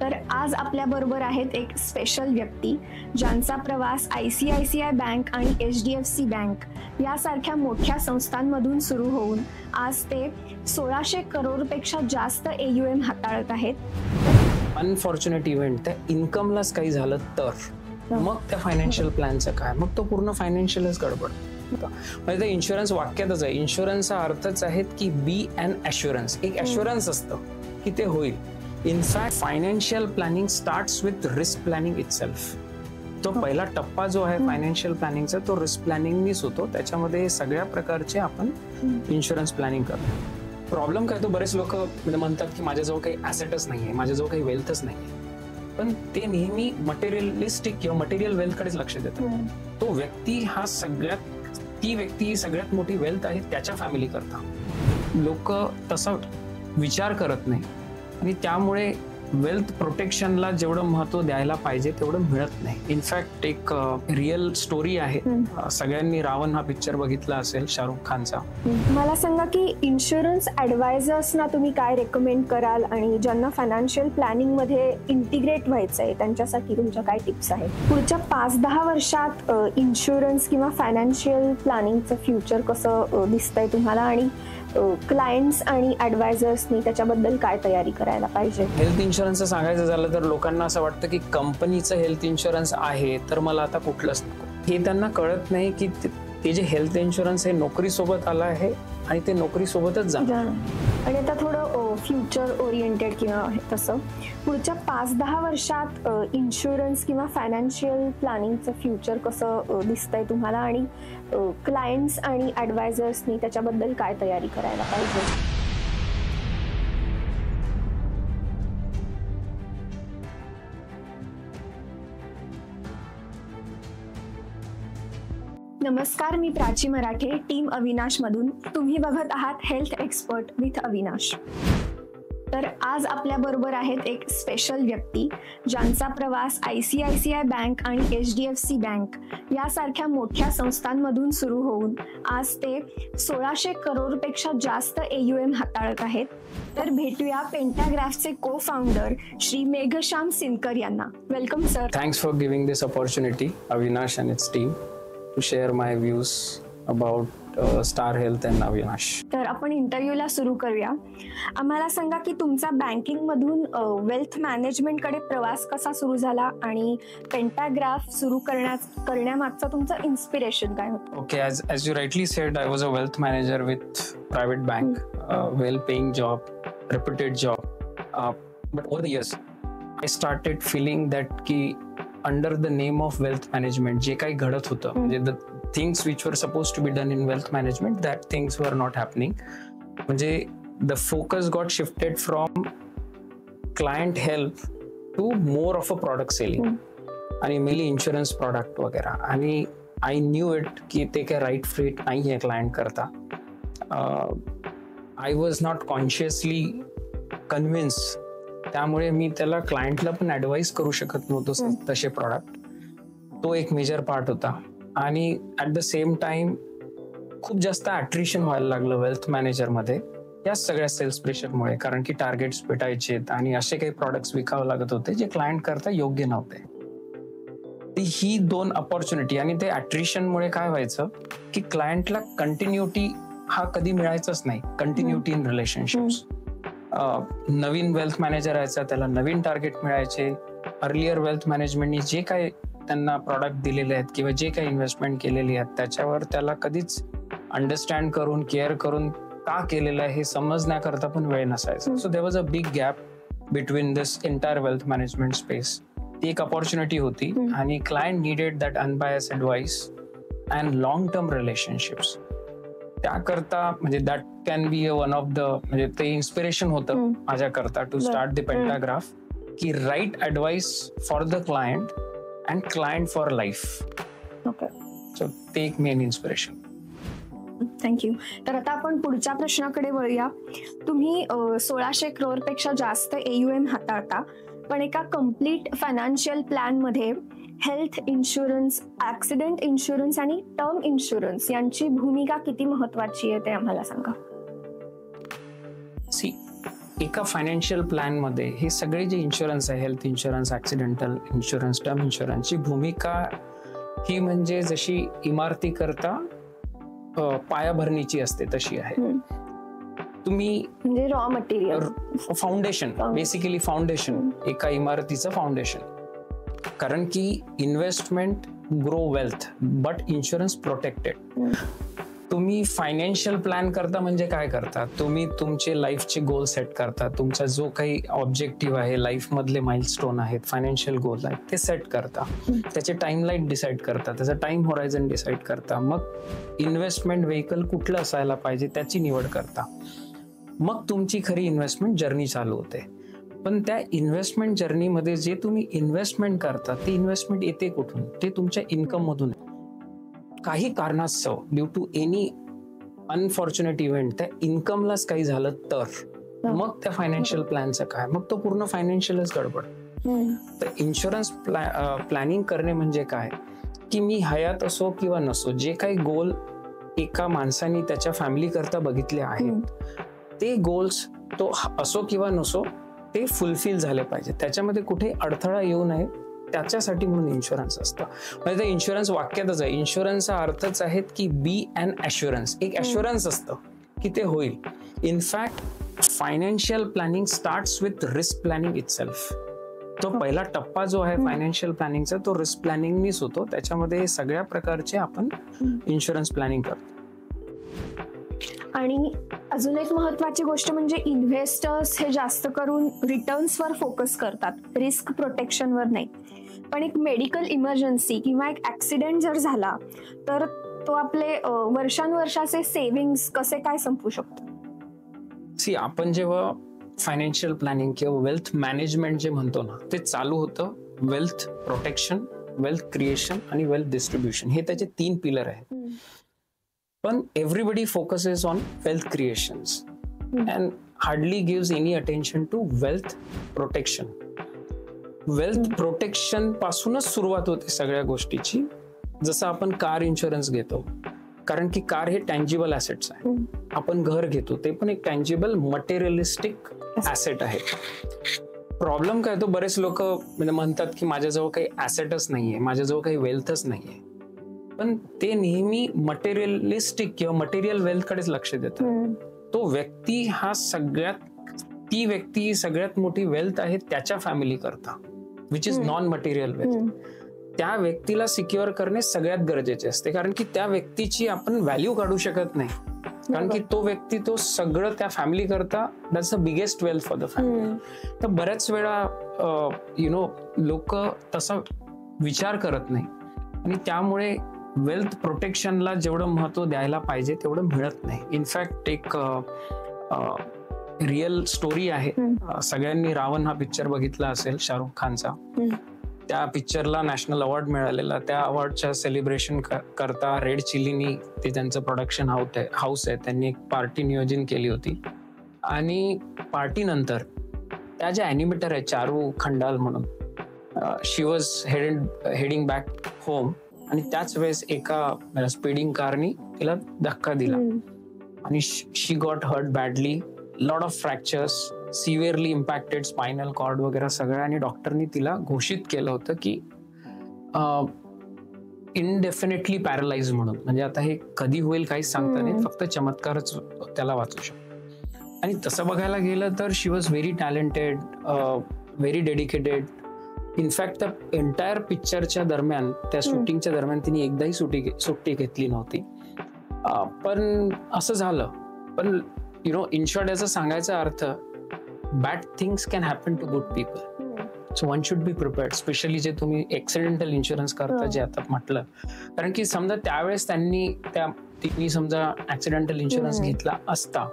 तर आज आपल्या बरोबर आहेत एक स्पेशल व्यक्ती ज्यांचा प्रवास ICICI बँक आणि HDFC बँक यासारख्या मोठ्या संस्थांमधून सुरू होऊन आज ते 1600 करोडपेक्षा जास्त AUM हाताळत आहेत. अनफॉर्च्युनेट इव्हेंट त्या इन्कमलाच काही झालं तर मग त्या फायनान्शियल प्लॅनचं काय, मग तो पूर्ण फायनान्शियलच गडबड. म्हणजे ते इन्शुरन्स वाक्यातच आहे. इन्शुरन्सचा अर्थच आहे की बी अँड ॲश्युरन्स. एक ॲश्युरन्स असतं की ते होईल. In fact financial planning starts with risk planning itself. तो पहिला टप्पा जो आहे फायनान्शियल प्लॅनिंगचा तो रिस्क प्लॅनिंगनीच होतो. त्याच्यामध्ये सगळ्या प्रकारचे आपण इन्शुरन्स प्लॅनिंग करतो. प्रॉब्लेम काय, तो बरेच लोक म्हणतात की माझ्याजवळ काही ॲसेटच नाहीये, माझ्याजवळ काही वेल्थच नाहीये. पण ते नेहमी मटेरियलिस्टिक किंवा मटेरियल वेल्थकडेच लक्ष देतात. तो व्यक्ती हा ती व्यक्ती सगळ्यात मोठी वेल्थ आहे त्याच्या फॅमिली करता. लोक तसा विचार करत नाही आणि त्यामुळे वेल्थ प्रोटेक्शनला जेवढं महत्व द्यायला पाहिजे तेवढं मिळत नाही. इनफॅक्ट एक रिअल स्टोरी आहे. सगळ्यांनी रावण हा पिक्चर बघितला असेल शाहरुख खानचा. मला सांगा की इन्शुरन्स ॲडवायझर्सना तुम्ही काय रेकमेंड कराल आणि ज्यांना फायनान्शियल प्लॅनिंग मध्ये इंटिग्रेट व्हायचं आहे त्यांच्यासाठी तुमच्या काय टिप्स आहेत? पुढच्या 5-10 वर्षात इन्शुरन्स किंवा फायनान्शियल प्लॅनिंगचं फ्युचर कसं दिसतंय तुम्हाला आणि क्लायंट्स आणि ॲडवायझर्सनी त्याच्याबद्दल काय तयारी करायला पाहिजे? हेल्थ इन्शुरन्सचं सांगायचं झालं तर लोकांना असं वाटतं की कंपनीचं हेल्थ इन्शुरन्स आहे तर मला आता कुठलंच नको. हे त्यांना कळत नाही की ते जे हेल्थ इन्शुरन्स हे नोकरीसोबत आलं आहे आणि ते नोकरीसोबतच जाणार. आणि आता थोडं फ्युचर ओरिएंटेड किंवा तसं पुढच्या 5-10 वर्षात इन्शुरन्स किंवा फायनान्शियल प्लॅनिंगचं फ्युचर कसं दिसतंय तुम्हाला आणि क्लायंट्स आणि ॲडवायझर्सनी त्याच्याबद्दल काय तयारी करायला पाहिजे? नमस्कार, मी प्राची मराठे, टीम अविनाश मधून. तुम्ही बघत आहात हेल्थ एक्सपर्ट विथ अविनाश. तर आज आपल्या बरोबर आहेत एक स्पेशल व्यक्ती ज्यांचा प्रवास ICICI बँक आणि HDFC बँक यासारख्या मोठ्या संस्थांमधून सुरू होऊन आज ते 1600 करोडपेक्षा जास्त AUM हाताळत आहेत. तर भेटूया पेंटाग्राफचे को फाउंडर श्री मेघश्याम सिनकर यांना. Welcome sir. Thanks for giving this opportunity Avinash and its team to share my views about Star Health and Avinash. तर आपण इंटरव्ह्यूला सुरू करूया. आम्हाला सांगा की तुमचा बँकिंग मधून वेल्थ मॅनेजमेंट कडे प्रवास कसा सुरू झाला आणि पेंटाग्राफ सुरू करण्यामागचं तुमचं इन्स्पिरेशन काय होतं? Okay, as you rightly said, I was a wealth manager with private bank, well-paying job, reputed job. But over the years, I started feeling that की under the name of wealth management जे काही घडत होतं, म्हणजे the things which were suppose to be done in wealth management, that things were not happening. म्हणजे the focus got shifted from client help to more of a product selling आणि mainly insurance product वगैरे. आणि I knew it की ते काय right fit नाही आहे client करता. I was not consciously convince. त्यामुळे मी त्याला क्लायंटला पण ॲडवाइस करू शकत नव्हतो तसे प्रॉडक्ट. तो एक मेजर पार्ट होता. आणि ॲट द सेम टाइम खूप जास्त ॲट्रिशन व्हायला लागलं वेल्थ मॅनेजरमध्ये या सगळ्या सेल्स प्रेशरमुळे. कारण की टार्गेट्स भेटायचे आणि असे काही प्रॉडक्ट्स विकावं लागत होते जे क्लायंट करता योग्य नव्हते. ही 2 अपॉर्च्युनिटी आणि ते ॲट्रिशनमुळे काय व्हायचं की क्लायंटला कंटिन्युटी हा कधी मिळायचाच नाही. Continuity in relationships. Naveen wealth manager यायचा, त्याला नवीन टार्गेट मिळायचे. अर्लियर वेल्थ मॅनेजमेंटनी जे काही त्यांना प्रॉडक्ट दिलेले आहेत किंवा जे काही इन्व्हेस्टमेंट केलेली आहेत त्याच्यावर त्याला कधीच अंडरस्टँड करून केअर करून का केलेलं आहे हे समजण्याकरता पण वेळ नसायचा. So there was a big gap between this entire wealth management space. ती एक अपॉर्च्युनिटी होती आणि client needed that unbias advice and long term relationships. त्याकरता म्हणजे that can be one of the म्हणजे ते इन्स्पिरेशन होतं माझ्याकरता टू स्टार्ट द पेंटाग्राफ की right advice for the client and client for life. Okay, so ते एक main inspiration. Thank you. तर आता आपण पुढच्या प्रश्नाकडे वळूया. तुम्ही 1600 करोडपेक्षा जास्त AUM हाताळता, पण एका कम्प्लीट फायनान्शियल प्लॅन मध्ये हेल्थ इन्शुरन्स, ॲक्सिडेंट इन्शुरन्स आणि टर्म इन्शुरन्स यांची भूमिका किती महत्वाची आहे ते आम्हाला सांगा. सी एका फायनान्शियल प्लॅन मध्ये हे सगळे जे इन्शुरन्स आहे, health insurance, accidental insurance, term इन्शुरन्सची भूमिका ही म्हणजे जशी इमारती करता पायाभरणीची असते तशी आहे. तुम्ही म्हणजे raw material, foundation, basically foundation, एका इमारतीचं फाउंडेशन. कारण की investment grow wealth but insurance protected. तुम्ही फायनान्शियल प्लॅन करता म्हणजे काय करता, तुम्ही तुमचे लाईफचे गोल सेट करता, तुमचा जो काही ऑब्जेक्टिव्ह आहे, लाईफ मधले माइलस्टोन आहेत, फायनान्शियल गोल आहेत ते सेट करता, त्याचे टाइमलाईन डिसाईड करता, त्याचा टाइम होरायझन डिसाईड करता, मग इन्व्हेस्टमेंट व्हेकल कुठलं असायला पाहिजे त्याची निवड करता, मग तुमची खरी इन्व्हेस्टमेंट जर्नी चालू होते. पण त्या इन्व्हेस्टमेंट जर्नीमध्ये जे तुम्ही इन्व्हेस्टमेंट करता ते इन्व्हेस्टमेंट येते कुठून, ते तुमच्या इन्कम मधून. काही कारणास्तव due to any unfortunate event त्या इन्कमलाच काही झालं तर मग त्या फायनान्शियल प्लॅनचं काय, मग तो पूर्ण फायनान्शियलच गडबड. तर इन्शुरन्स प्लॅनिंग करणे म्हणजे काय की मी हयात असो किंवा नसो, जे काही गोल एका माणसाने त्याच्या फॅमिली करता बघितले आहेत ते गोल्स, तो असो किंवा नसो, ते फुलफिल झाले पाहिजे, त्याच्यामध्ये कुठे अडथळा येऊ नये, त्याच्यासाठी म्हणून इन्शुरन्स असतं. म्हणजे ते इन्शुरन्स वाक्यातच आहे. इन्शुरन्सचा अर्थच आहेत की बी अँड ॲश्युरन्स, एक ॲश्युरन्स असतं की ते होईल. In fact financial planning starts with risk planning itself. तो पहिला टप्पा जो आहे फायनान्शियल प्लॅनिंगचा तो रिस्क प्लॅनिंगनीच होतो. त्याच्यामध्ये सगळ्या प्रकारचे आपण इन्शुरन्स प्लॅनिंग करतो. आणि अजून एक महत्वाची गोष्ट म्हणजे इन्व्हेस्टर्स हे जास्त करून रिटर्न्सवर फोकस करतात, रिस्क प्रोटेक्शनवर नाही. पण एक मेडिकल इमर्जन्सी किंवा एक ऍक्सिडेंट जर झाला तर तो आपले वर्षानुवर्षाचे सेव्हिंग्स कसे काय संपू शकतो. सी, आपण जेव्हा फायनान्शियल प्लॅनिंग किंवा वेल्थ मॅनेजमेंट जे म्हणतो ना, ते चालू होतं वेल्थ प्रोटेक्शन, वेल्थ क्रिएशन आणि वेल्थ डिस्ट्रीब्युशन, हे त्याचे 3 पिलर आहेत. पण everybody focuses on wealth creations and hardly gives any attention to wealth protection. Wealth protection पासूनच सुरुवात होते सगळ्या गोष्टीची. जसं आपण कार इन्शुरन्स घेतो, कारण की कार हे टँजिबल ॲसेट्स आहे. आपण घर घेतो ते पण एक टँजिबल मटेरियलिस्टिक ॲसेट आहे. प्रॉब्लेम काय, तो बरेच लोक म्हणजे म्हणतात की माझ्याजवळ काही ॲसेटच नाहीये, माझ्याजवळ काही वेल्थच नाहीये. पण ते नेहमी मटेरियलिस्टिक किंवा मटेरियल वेल्थ कडेच लक्ष देतात. तो व्यक्ती हा ती व्यक्ती सगळ्यात मोठी वेल्थ आहे त्याच्या फॅमिली करता, which is non material wealth. त्या व्यक्तीला सिक्युअर करणे सगळ्यात गरजेचे असते, कारण की त्या व्यक्तीची आपण व्हॅल्यू काढू शकत नाही, कारण की तो व्यक्ती तो सगळं त्या फॅमिली करता, that's the biggest wealth for the family. तर बऱ्याच वेळा लोक तसा विचार करत नाही आणि त्यामुळे वेल्थ प्रोटेक्शनला जेवढं महत्व द्यायला पाहिजे तेवढं मिळत नाही. इनफॅक्ट एक रिअल स्टोरी आहे. सगळ्यांनी रावण हा पिक्चर बघितला असेल, शाहरुख खानचा. त्या पिक्चरला नॅशनल अवॉर्ड मिळालेला. त्या अवॉर्डच्या सेलिब्रेशन करता रेड चिलीनी, ते त्यांचं प्रोडक्शन हाऊस आहे, त्यांनी एक पार्टी नियोजन केली होती. आणि पार्टी नंतर त्या ज्या ॲनिमेटर आहे चारू खंडाल म्हणून, शी वॉज हेडिंग बॅक होम आणि त्याच वेळेस एका स्पीडिंग कारनी तिला धक्का दिला आणि she got hurt badly, lot of fractures, severely impacted spinal cord वगैरे सगळं. आणि डॉक्टरनी तिला घोषित केलं होतं की इनडेफिनेटली पॅरलाइज म्हणून. म्हणजे आता हे कधी होईल काहीच सांगता नाही, फक्त चमत्कारच त्याला वाचू शकतो. आणि तसं बघायला गेलं तर she was very talented, very dedicated. In fact त्या एंटायर पिक्चरच्या दरम्यान, त्या शूटिंगच्या दरम्यान तिने एकदाही सुट्टी घेतली नव्हती. पण असं झालं. पण इन शॉर्ट याचा सांगायचा अर्थ, bad things can happen to good people, so one should be prepared. Specially जे तुम्ही ऍक्सिडेंटल इन्शुरन्स करता, जे आता म्हटलं, कारण की समजा त्यावेळेस तिने समजा ऍक्सिडेंटल इन्शुरन्स घेतला असता,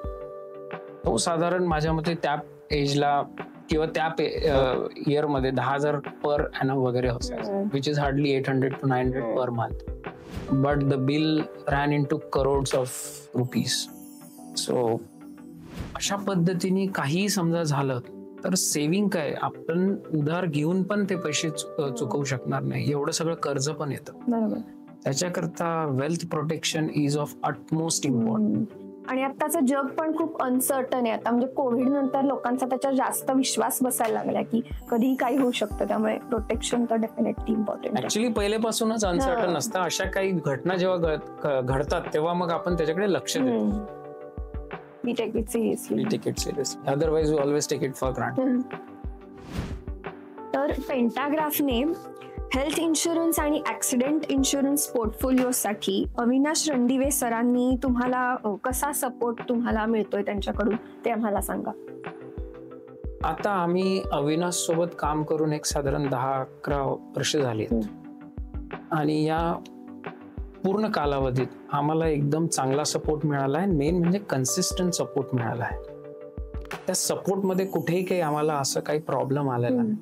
तो साधारण माझ्या मते त्या एजला किंवा त्या इयरमध्ये 10,000 पर ॲनम वगैरे असायचं, which is hardly 800 to 900 per month. But the bill ran into crores of rupees. So अशा पद्धतीने काही समजा झालं तर सेव्हिंग काय, आपण उधार घेऊन पण ते पैसे चुकवू शकणार नाही, एवढं सगळं कर्ज पण येतं. त्याच्याकरता wealth protection is of utmost important. आणि आत्ताचं जग पण खूप अनसर्टन आहे आता, म्हणजे कोविड नंतर लोकांचा त्याच्यावर जास्त विश्वास बसायला लागला की कधीही काही होऊ शकतं, त्यामुळे प्रोटेक्शन तर डेफिनेटली इम्पॉर्टंट आहे. ऍक्च्युली पहिलेपासूनच अनसर्टन असतं. अशा काही घटना जेव्हा घडतात तेव्हा मग आपण त्याच्याकडे लक्ष देतो. We take it seriously. Otherwise we always take it for granted. तर पेंटाग्राफने हेल्थ इन्शुरन्स आणि ऍक्सिडेंट इन्शुरन्स पोर्टफोलिओसाठी अविनाश रणदिवे सरांनी तुम्हाला कसा सपोर्ट तुम्हाला मिळतोय त्यांच्याकडून ते आम्हाला सांगा. आता आम्ही अविनाश सोबत काम करून एक साधारण 10-11 वर्ष झाली आणि या पूर्ण कालावधीत आम्हाला एकदम चांगला सपोर्ट मिळाला आहे. मेन म्हणजे कन्सिस्टंट सपोर्ट मिळाला आहे. त्या सपोर्टमध्ये कुठेही काही आम्हाला असं काही प्रॉब्लेम आलेला नाही.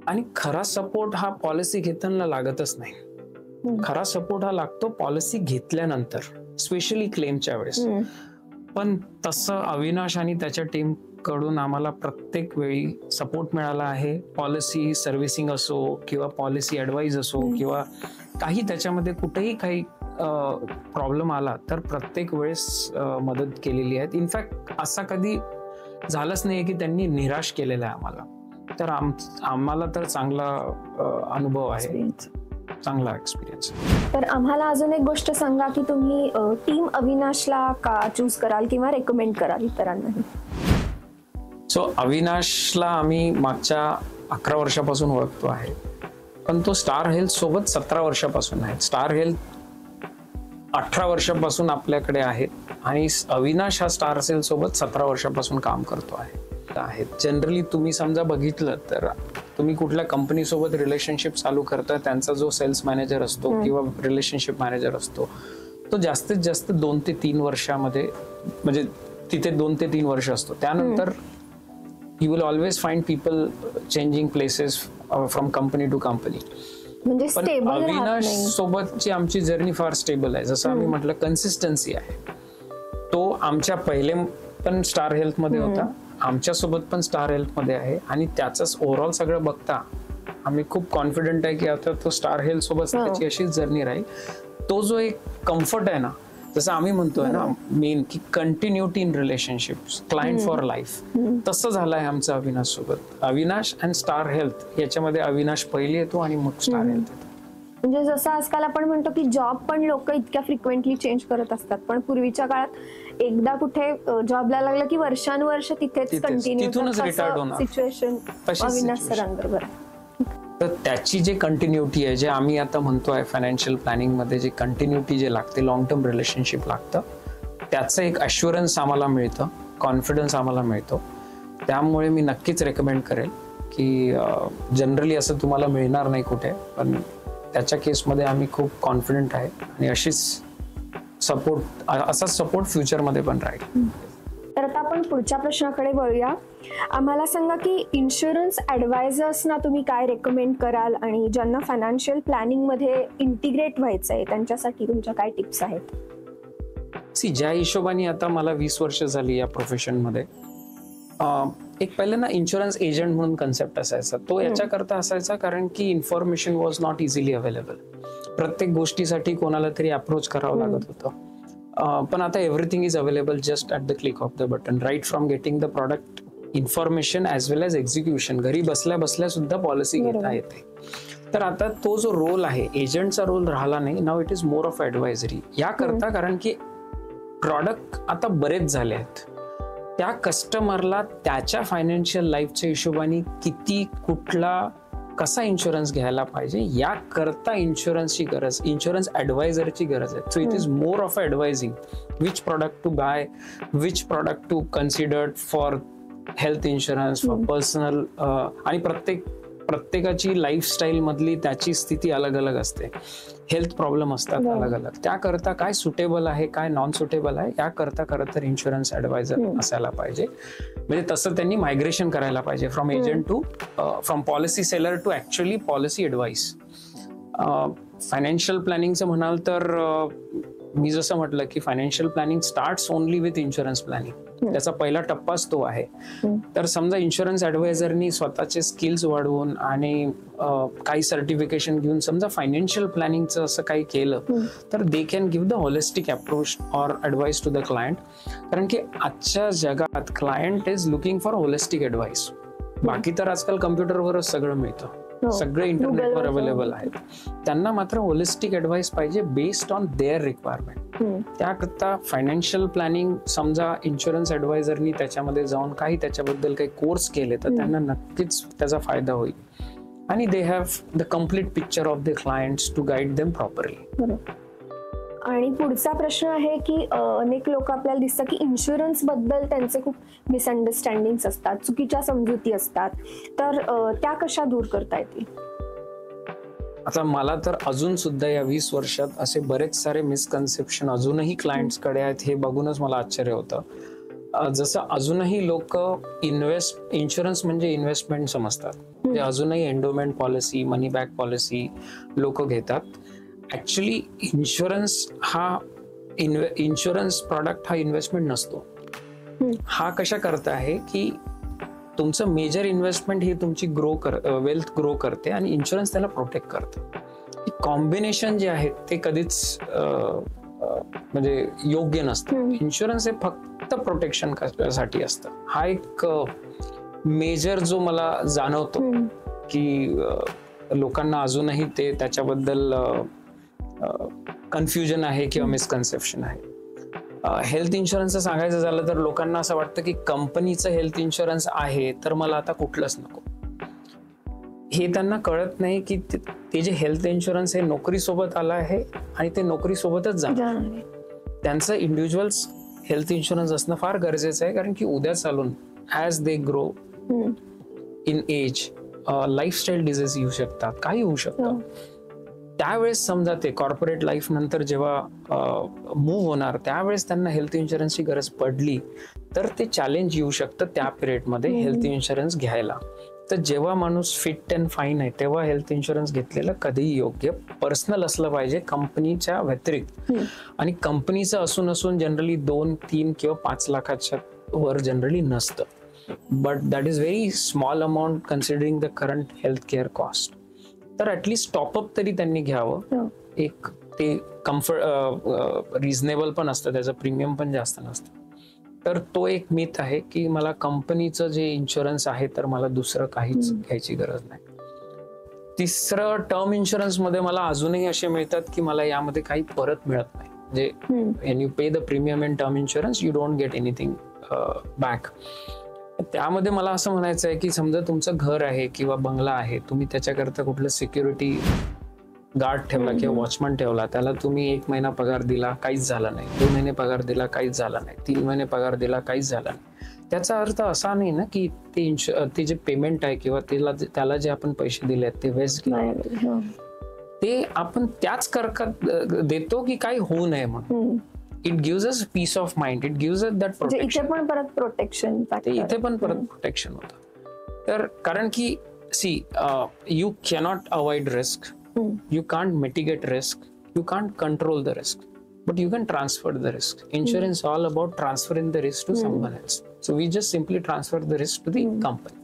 आणि खरा सपोर्ट हा पॉलिसी घेताना लागतच नाही. खरा सपोर्ट हा लागतो पॉलिसी घेतल्यानंतर, स्पेशली क्लेमच्या वेळेस. पण तसं अविनाश आणि त्याच्या टीम कडून आम्हाला प्रत्येक वेळी सपोर्ट मिळाला आहे. पॉलिसी सर्व्हिसिंग असो किंवा पॉलिसी ऍडवाइस असो किंवा काही त्याच्यामध्ये कुठेही काही प्रॉब्लेम आला तर प्रत्येक वेळेस मदत केलेली आहे. इनफॅक्ट असा कधी झालंच नाही की त्यांनी निराश केलेला आहे आम्हाला. तर आम्हाला तर चांगला अनुभव आहे, चांगला एक्सपिरियन्स. तर आम्हाला अजून एक गोष्ट सांगा की तुम्ही टीम अविनाशला का चूज कराल किंवा रेकमेंड कराल इतरांनाही. सो अविनाशला आम्ही मागच्या 11 वर्षापासून ओळखतो आहे, पण तो स्टार हेल्थ सोबत 17 वर्षापासून आहे. स्टार हेल्थ 18 वर्षापासून आपल्याकडे आहे आणि अविनाश हा स्टार हेल्थ सोबत 17 वर्षापासून काम करतो आहे. जनरली तुम्ही समजा बघितलं तर तुम्ही कुठल्या कंपनी सोबत रिलेशनशिप चालू करता, त्यांचा जो सेल्स मॅनेजर असतो किंवा रिलेशनशिप मॅनेजर असतो तो जास्तीत जास्त 2 ते 3 वर्षामध्ये, म्हणजे तिथे 2 ते 3 वर्ष असतो. त्यानंतर you will always find people changing places from company to company. म्हणजे पण अविनाश सोबतची आमची जर्नी फार स्टेबल आहे. जसं आम्ही म्हटलं कन्सिस्टन्सी आहे. तो आमच्या पहिले पण स्टार हेल्थ मध्ये होता, आमच्या सोबत पण स्टार हेल्थ मध्ये आहे आणि त्याचंच ओव्हरऑल सगळं बघता आम्ही खूप कॉन्फिडंट आहे की आता तो स्टार हेल्थ सोबत त्याची अशीच जर्नी राहील. तो जो एक कम्फर्ट आहे ना, जसं आम्ही म्हणतोय ना मेन की continuity in relationship, client for life, तसं झालं आहे आमचं अविनाश सोबत. अविनाश अँड स्टार हेल्थ याच्यामध्ये अविनाश पहिली येतो आणि मग स्टार हेल्थ येतो. म्हणजे जसं आजकाल आपण म्हणतो की जॉब पण लोक इतक्या फ्रिक्वेंटली चेंज करत असतात, पण पूर्वीच्या काळात एकदा कुठे जॉबला लागलं की वर्षानुवर्ष तिथेच कंटिन्यू, तिथूनच रिटायर्ड होणार सिच्युएशन अविनाश सरांबरोबर. तर त्याची जे कंटिन्युटी आहे, जे आम्ही आता म्हणतोय फायनान्शियल प्लॅनिंग मध्ये जे कंटिन्युटी जे लागते, लॉंग टर्म रिलेशनशिप लागतं, त्याचं एक अश्युरन्स आम्हाला मिळतं, कॉन्फिडन्स आम्हाला मिळतो. त्यामुळे मी नक्कीच रेकमेंड करेल की जनरली असं तुम्हाला मिळणार नाही कुठे, पण त्याच्या केसमध्ये आम्ही खूप कॉन्फिडंट आहे आणि असाच सपोर्ट फ्युचरमध्ये पण राहील. तर आता आपण पुढच्या प्रश्नाकडे वळूया. आम्हाला सांगा की इन्शुरन्स ॲडवायझर्सना तुम्ही काय रेकमेंड कराल आणि ज्यांना फायनान्शियल प्लॅनिंग मध्ये इंटिग्रेट व्हायचं आहे त्यांच्यासाठी तुमच्या काय टिप्स आहेत? ज्या हिशोबाने आता मला 20 वर्ष झाली या प्रोफेशनमध्ये, एक पहिले ना इन्शुरन्स एजंट म्हणून कन्सेप्ट असायचा. तो याच्याकरता असायचा कारण की information was not easily available. प्रत्येक गोष्टीसाठी कोणाला तरी अप्रोच करावं लागत होतं. पण आता everything is available just at the click of the button, right from getting the product information as well as execution. घरी बसल्या बसल्या सुद्धा पॉलिसी घेता येते. तर आता तो जो रोल आहे एजंटचा रोल राहिला नाही. Now it is more of advisory. याकरता कारण की प्रॉडक्ट आता बरेच झाले आहेत. त्या कस्टमरला त्याच्या फायनान्शियल लाईफच्या हिशोबाने किती कुठला कसा इन्शुरन्स घ्यायला पाहिजे याकरता इन्शुरन्सची गरज, इन्शुरन्स ॲडवायझरची गरज आहे. So it is more of advising which product to buy, which product to considered for health insurance, for personal. आणि प्रत्येकाची लाईफस्टाईल मधली त्याची स्थिती अलग अलग असते. हेल्थ प्रॉब्लेम असतात अलग अलग. त्याकरता काय सुटेबल आहे, काय नॉन सुटेबल आहे, याकरता खरं तर इन्शुरन्स ॲडवायझर असायला पाहिजे. म्हणजे तसं त्यांनी मायग्रेशन करायला पाहिजे from agent to, from policy seller to actually policy advice. Financial प्लॅनिंगचं म्हणाल तर मी जसं म्हटलं की financial planning starts only with insurance planning. त्याचा पहिला टप्पाच तो आहे. तर समजा इन्शुरन्स ऍडवायझरनी स्वतःचे स्किल्स वाढवून आणि काही सर्टिफिकेशन घेऊन समजा फायनान्शियल प्लॅनिंगचं असं काही केलं तर they can give the holistic approach or advice to the client. कारण की आजच्या जगात client is looking for holistic advice. बाकी तर आजकाल कम्प्युटरवरच सगळं मिळतं, सगळे इंटरनेटवर अवेलेबल आहेत. त्यांना मात्र होलिस्टिक ऍडवाइस पाहिजे बेस्ड ऑन देअर रिक्वायरमेंट. त्याकरता फायनान्शियल प्लॅनिंग समजा इन्शुरन्स ऍडवायझरनी त्याच्यामध्ये जाऊन त्याच्याबद्दल काही कोर्स केले तर त्यांना नक्कीच त्याचा फायदा होईल. आणि they have the complete picture of the clients to guide them properly. आणि पुढचा प्रश्न आहे की अनेक लोक आपल्याला दिसतात की इन्शुरन्स बद्दल त्यांचे खूप मिसअंडरस्टँडिंग असतात, चुकीच्या समजुती असतात, तर त्या कशा दूर करता येतील? आता मला तर अजून सुद्धा या 20 वर्षात असे बरेच सारे मिसकन्सेप्शन अजूनही क्लायंट्स कडे आहेत. हे बघूनच मला आश्चर्य होतं. जसं अजूनही लोक इन्शुरन्स म्हणजे इन्व्हेस्टमेंट समजतात. म्हणजे अजूनही एंडोमेंट पॉलिसी, मनी बॅक पॉलिसी लोक घेतात. ऍक्च्युली इन्शुरन्स प्रॉडक्ट हा इन्व्हेस्टमेंट नसतो. हा कशा करता आहे की तुमचं मेजर इन्व्हेस्टमेंट ही तुमची वेल्थ ग्रो करते आणि इन्शुरन्स त्याला प्रोटेक्ट करते. कॉम्बिनेशन जे आहे ते कधीच म्हणजे योग्य नसतं. इन्शुरन्स हे फक्त प्रोटेक्शन साठी असतं. हा एक मेजर जो मला जाणवतो की लोकांना अजूनही ते त्याच्याबद्दल कन्फ्युजन आहे किंवा मिसकन्सेप्शन आहे. हेल्थ इन्शुरन्सचं सांगायचं झालं तर लोकांना असं वाटतं की कंपनीचं हेल्थ इन्शुरन्स आहे तर मला आता कुठलंच नको. हे त्यांना कळत नाही की ते जे हेल्थ इन्शुरन्स हे नोकरीसोबत आलं आहे आणि ते नोकरीसोबतच जाणार. त्यांचं इंडिव्हिज्युअल हेल्थ इन्शुरन्स असणं फार गरजेचं आहे. कारण की उद्या चालून as they grow in age lifestyle disease येऊ शकतात, काही होऊ शकतं. त्यावेळेस समजा ते कॉर्पोरेट लाईफ नंतर जेव्हा मूव्ह होणार त्यावेळेस त्यांना हेल्थ इन्शुरन्सची गरज पडली तर ते चॅलेंज येऊ शकतं त्या पिरियडमध्ये हेल्थ इन्शुरन्स घ्यायला. तर जेव्हा माणूस फिट अँड फाईन आहे तेव्हा हेल्थ इन्शुरन्स घेतलेलं कधीही योग्य. पर्सनल असलं पाहिजे कंपनीच्या व्यतिरिक्त. आणि कंपनीचं असून जनरली 2, 3 किंवा 5 लाखाच्या वर जनरली नसतं. But that is very small amount considering the current health care cost. तर ऍटलीस्ट टॉपअप तरी त्यांनी घ्यावं. एक ते रिझनेबल पण असतं, त्याचं प्रीमियम पण जास्त नसतं. तर तो एक मिथ आहे की मला कंपनीचं जे इन्शुरन्स आहे तर मला दुसरं काहीच घ्यायची गरज नाही. तिसरं टर्म इन्शुरन्स मध्ये मला अजूनही असे मिळतात की मला यामध्ये काही परत मिळत नाही. म्हणजे when you pay the premium in term insurance you don't get anything back. त्यामध्ये मला असं म्हणायचं आहे की समजा तुमचं घर आहे किंवा बंगला आहे, तुम्ही त्याच्याकरता कुठलं सिक्युरिटी गार्ड ठेवला किंवा वॉचमन ठेवला, त्याला तुम्ही 1 महिना पगार दिला काहीच झाला नाही, 2 महिने पगार दिला काहीच झाला नाही, 3 महिने पगार दिला काहीच झाला नाही. त्याचा अर्थ असा नाही ना की ते जे पेमेंट आहे किंवा त्याला जे आपण पैसे दिले ते वेस्ट गेले. ते आपण त्याच करकत देतो की काही होऊ नये म्हणून. It gives us piece of mind, it gives us that protection. इथे पण परत प्रोटेक्शन, इथे पण परत प्रोटेक्शन होतं. तर कारण की see you cannot avoid risk, you can't mitigate risk, you can't control the risk, but you can transfer the risk. Insurance is all about transferring the risk to someone else. So we just simply transfer the risk to the company.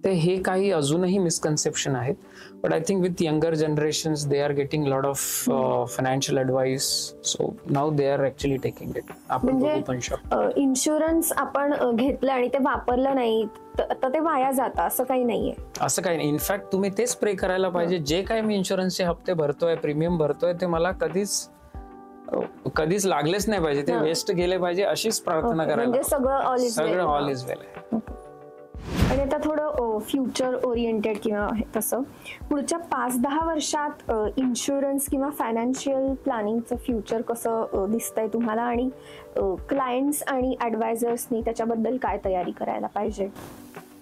ते हे काही अजूनही misconception आहेत. But I think with younger generations they are getting lot of financial advice, so now they are actually taking it. आपण बघू पण शकतो insurance आपण घेतलं आणि ते वापरलं नाही तर ते वाया जातं असं काही नाहीये. असं काही नाही. इनफॅक्ट तुम्ही तेच प्रे करायला पाहिजे, जे काही मी इन्शुरन्सचे हप्ते भरतोय, प्रीमियम भरतोय, ते मला कधीच लागलेच नाही पाहिजे, ते वेस्ट गेले पाहिजे अशीच प्रार्थना करायला. सगळं ऑल इज वेल आहे. आणि आता थोडं फ्युचर ओरिएंटेड किंवा तसं पुढच्या 5-10 वर्षात इन्शुरन्स किंवा फायनान्शियल प्लॅनिंगचं फ्युचर कसं दिसतंय तुम्हाला, आणि क्लायंट्स आणि ॲडवायझर्सनी त्याच्याबद्दल काय तयारी करायला पाहिजे?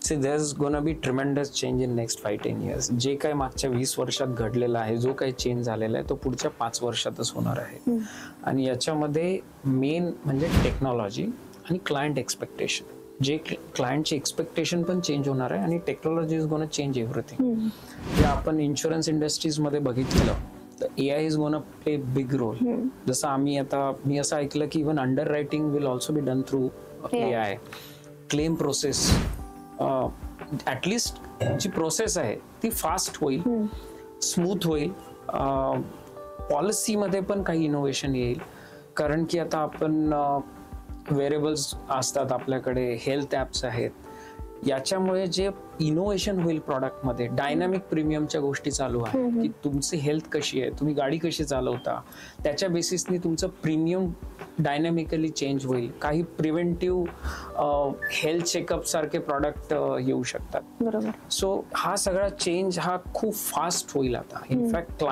See, there's gonna be tremendous change in next 5-10 years. जे काही मागच्या 20 वर्षात घडलेला आहे, जो काही चेंज झालेला आहे तो पुढच्या 5 वर्षातच होणार आहे. आणि याच्यामध्ये मेन म्हणजे टेक्नॉलॉजी आणि क्लायंट एक्सपेक्टेशन. जे क्लायंटची एक्सपेक्टेशन पण चेंज होणार आहे आणि technology is gonna change everything. आपण इन्शुरन्स इंडस्ट्रीजमध्ये बघितलं तर AI is gonna play big role. जसं मी असं ऐकलं की even underwriting will also be done through AI. Claim process at least जी प्रोसेस आहे ती फास्ट होईल, स्मूथ होईल. पॉलिसीमध्ये पण काही इनोव्हेशन येईल, कारण की आता आपण वेअरेबल्स असतात आपल्याकडे, हेल्थ ॲप्स आहेत. याच्यामुळे जे इनोव्हेशन होईल प्रॉडक्टमध्ये, डायनामिक प्रीमियमच्या गोष्टी चालू आहे की तुमची हेल्थ कशी आहे, तुम्ही गाडी कशी चालवता, त्याच्या बेसिसनी तुमचं प्रीमियम डायनामिकली चेंज होईल. काही प्रिव्हेंटिव्ह हेल्थ चेकअप सारखे प्रॉडक्ट येऊ शकतात. बरोबर. सो हा सगळा चेंज हा खूप फास्ट होईल आता. इनफॅक्ट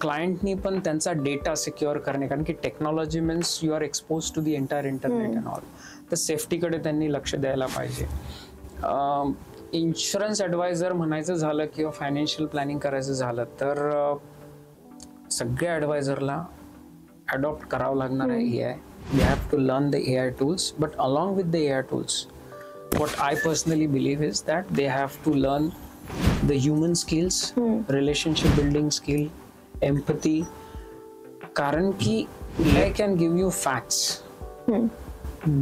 क्लायंटनी पण त्यांचा डेटा सिक्युअर करणे, कारण की technology means you are expose to the entire internet and all, तर सेफ्टीकडे त्यांनी लक्ष द्यायला पाहिजे. इन्शुरन्स ॲडवायझर म्हणायचं झालं किंवा फायनान्शियल प्लॅनिंग करायचं झालं तर सगळ्या ॲडवायझरला अडॉप्ट करावं लागणार आहे AI. They have to learn the AI tools, but along with the AI tools what I personally believe is that they have to learn the human skills, relationship building skill, empathy. कारण की AI can give you facts,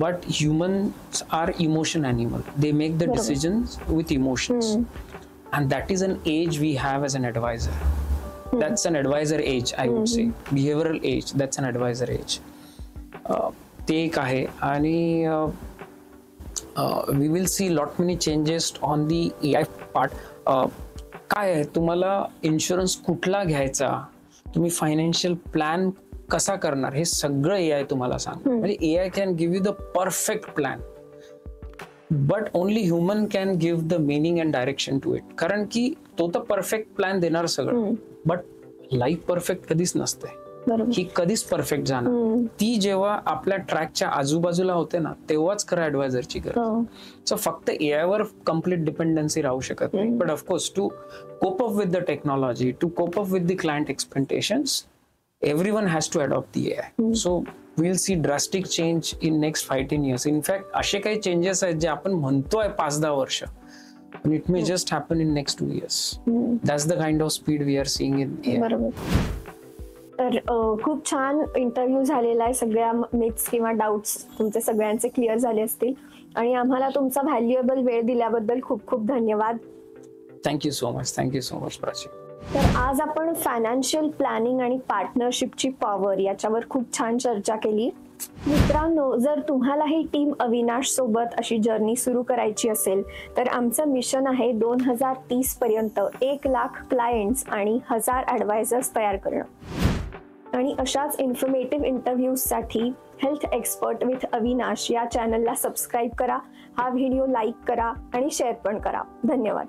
but humans are emotion animal. They make the decisions with emotions, and that is an age we have as an advisor. That's an advisor age, I would say. Behavioral age, that's an advisor age. ते एक आहे. आणि we will see lot many changes on the AI part. काय आहे, तुम्हाला insurance कुठला घ्यायचा, तुम्ही फायनान्शियल प्लॅन कसा करणार, हे सगळं AI तुम्हाला सांग. म्हणजे AI can give you the perfect plan, but only human can give the meaning and direction to it. कारण की तो तर परफेक्ट प्लॅन देणार सगळं, बट लाईफ परफेक्ट कधीच नसते. ही कधीच परफेक्ट जाणार. ती जेव्हा आपल्या ट्रॅकच्या आजूबाजूला होते ना, तेव्हाच खरं ऍडवायझरची गरज. सो फक्त AI वर कम्प्लीट डिपेंडन्सी राहू शकत नाही. But of course to cope up with the technology, to cope up with the client expectations, everyone has to adopt the AI. So we'll see drastic change in next 5-10 years. In fact, असे काही changes आहेत जे आपण म्हणतोय 5-10 वर्ष, and it may just happen in next 2 years. That's the kind of speed we are seeing in AI. बरोबर. तर खूप छान इंटरव्ह्यू झालेला आहे. सगळ्या मिथ्स किंवा डाऊट्स तुमचे सगळ्यांचे क्लिअर झाले असतील, आणि आम्हाला तुमचा व्हॅल्युएबल वेळ दिल्याबद्दल खूप खूप धन्यवाद. Thank you so much Prachi. तर आज आपण फायनान्शियल प्लॅनिंग आणि पार्टनरशिपची पॉवर याच्यावर खूप छान चर्चा केली. मित्रांनो, जर तुम्हालाही टीम अविनाश सोबत अशी जर्नी सुरू करायची असेल तर आमचं मिशन आहे 2030 पर्यंत 1,00,000 क्लायंट्स आणि 1000 ॲडवायझर्स तयार करणं. आणि अशाच इन्फॉर्मेटिव्ह इंटरव्ह्यूजसाठी हेल्थ एक्सपर्ट विथ अविनाश या चॅनलला सबस्क्राईब करा, हा व्हिडिओ लाईक करा आणि शेअर पण करा. धन्यवाद.